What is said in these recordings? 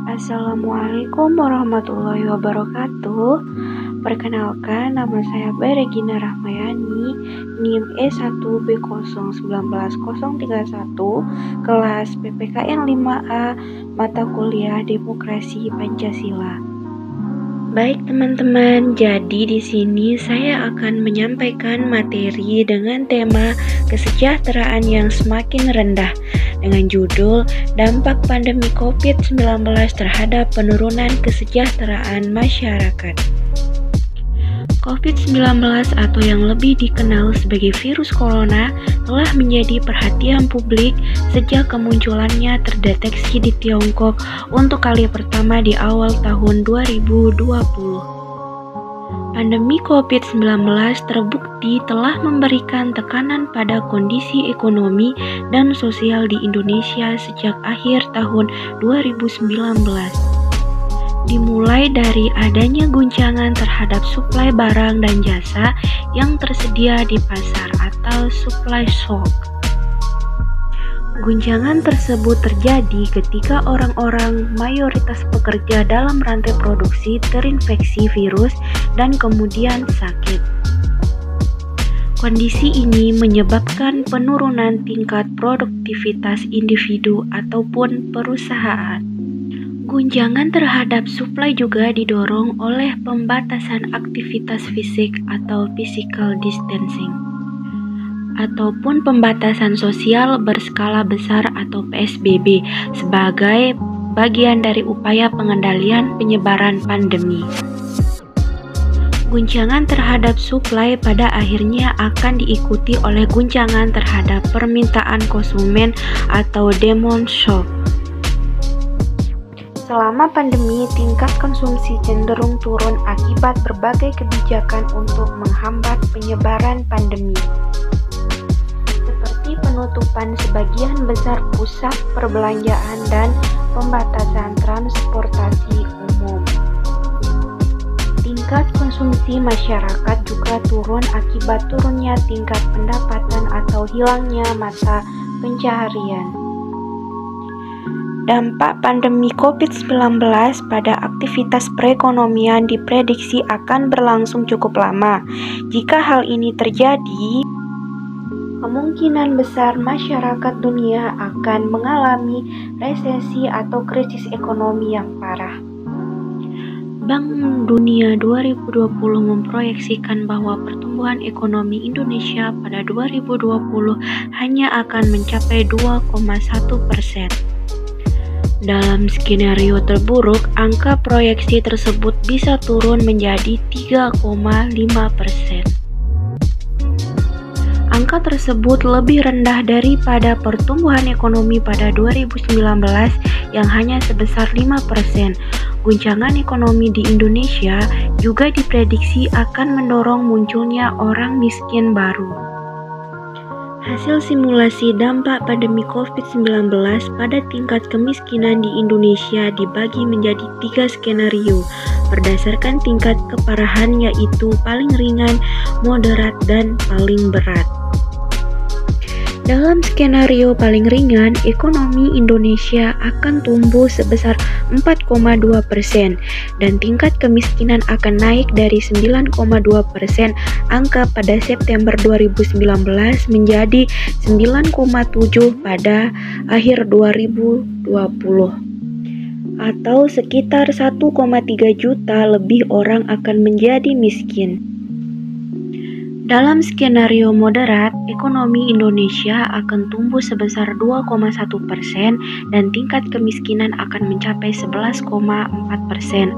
Assalamualaikum warahmatullahi wabarakatuh. Perkenalkan, nama saya Regina Rahmayani, NIM E1B019031, kelas PPKN 5A, mata kuliah Demokrasi Pancasila. Baik teman-teman, jadi di sini saya akan menyampaikan materi dengan tema kesejahteraan yang semakin rendah dengan judul Dampak Pandemi COVID-19 terhadap Penurunan Kesejahteraan Masyarakat. COVID-19 atau yang lebih dikenal sebagai virus corona telah menjadi perhatian publik sejak kemunculannya terdeteksi di Tiongkok untuk kali pertama di awal tahun 2020. Pandemi COVID-19 terbukti telah memberikan tekanan pada kondisi ekonomi dan sosial di Indonesia sejak akhir tahun 2019. Dimulai dari adanya guncangan terhadap suplai barang dan jasa yang tersedia di pasar atau supply shock. Guncangan tersebut terjadi ketika orang-orang mayoritas pekerja dalam rantai produksi terinfeksi virus dan kemudian sakit. Kondisi ini menyebabkan penurunan tingkat produktivitas individu ataupun perusahaan. Guncangan terhadap suplai juga didorong oleh pembatasan aktivitas fisik atau physical distancing, ataupun pembatasan sosial berskala besar atau PSBB sebagai bagian dari upaya pengendalian penyebaran pandemi. Guncangan terhadap suplai pada akhirnya akan diikuti oleh guncangan terhadap permintaan konsumen atau demand shock. Selama pandemi, tingkat konsumsi cenderung turun akibat berbagai kebijakan untuk menghambat penyebaran pandemi, seperti penutupan sebagian besar pusat perbelanjaan dan pembatasan transportasi umum. Tingkat konsumsi masyarakat juga turun akibat turunnya tingkat pendapatan atau hilangnya mata pencaharian. Dampak pandemi COVID-19 pada aktivitas perekonomian diprediksi akan berlangsung cukup lama. Jika hal ini terjadi, kemungkinan besar masyarakat dunia akan mengalami resesi atau krisis ekonomi yang parah. Bank Dunia 2020 memproyeksikan bahwa pertumbuhan ekonomi Indonesia pada 2020 hanya akan mencapai 2,1%. Dalam skenario terburuk, angka proyeksi tersebut bisa turun menjadi 3,5%. Angka tersebut lebih rendah daripada pertumbuhan ekonomi pada 2019 yang hanya sebesar 5%. Guncangan ekonomi di Indonesia juga diprediksi akan mendorong munculnya orang miskin baru. Hasil simulasi dampak pandemi COVID-19 pada tingkat kemiskinan di Indonesia dibagi menjadi 3 skenario berdasarkan tingkat keparahan, yaitu paling ringan, moderat, dan paling berat. Dalam skenario paling ringan, ekonomi Indonesia akan tumbuh sebesar 4,2% dan tingkat kemiskinan akan naik dari 9,2% angka pada September 2019 menjadi 9,7% pada akhir 2020, atau sekitar 1,3 juta lebih orang akan menjadi miskin. Dalam skenario moderat, ekonomi Indonesia akan tumbuh sebesar 2,1% dan tingkat kemiskinan akan mencapai 11,4%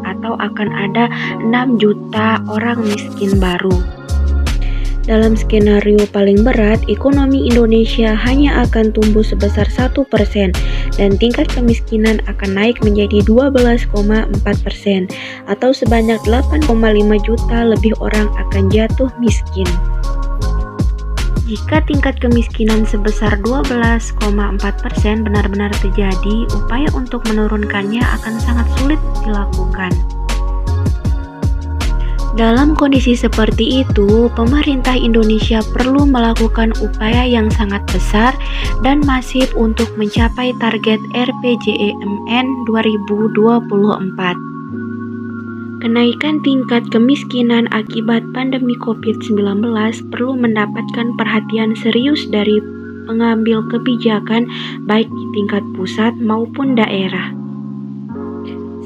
atau akan ada 6 juta orang miskin baru. Dalam skenario paling berat, ekonomi Indonesia hanya akan tumbuh sebesar 1% dan tingkat kemiskinan akan naik menjadi 12,4% atau sebanyak 8,5 juta lebih orang akan jatuh miskin. Jika tingkat kemiskinan sebesar 12,4% benar-benar terjadi, upaya untuk menurunkannya akan sangat sulit dilakukan. Dalam kondisi seperti itu, pemerintah Indonesia perlu melakukan upaya yang sangat besar dan masif untuk mencapai target RPJMN 2024. Kenaikan tingkat kemiskinan akibat pandemi COVID-19 perlu mendapatkan perhatian serius dari pengambil kebijakan baik di tingkat pusat maupun daerah.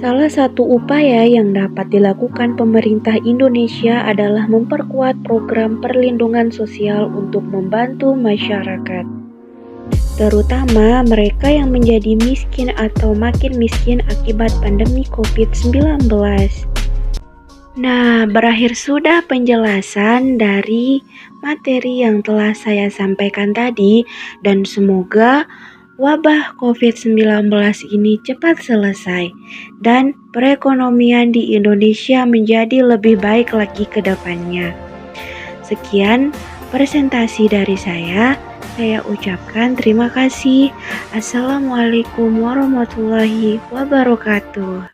Salah satu upaya yang dapat dilakukan pemerintah Indonesia adalah memperkuat program perlindungan sosial untuk membantu masyarakat, terutama mereka yang menjadi miskin atau makin miskin akibat pandemi COVID-19. Nah, berakhir sudah penjelasan dari materi yang telah saya sampaikan tadi, dan semoga wabah COVID-19 ini cepat selesai dan perekonomian di Indonesia menjadi lebih baik lagi ke depannya. Sekian presentasi dari saya ucapkan terima kasih. Assalamualaikum warahmatullahi wabarakatuh.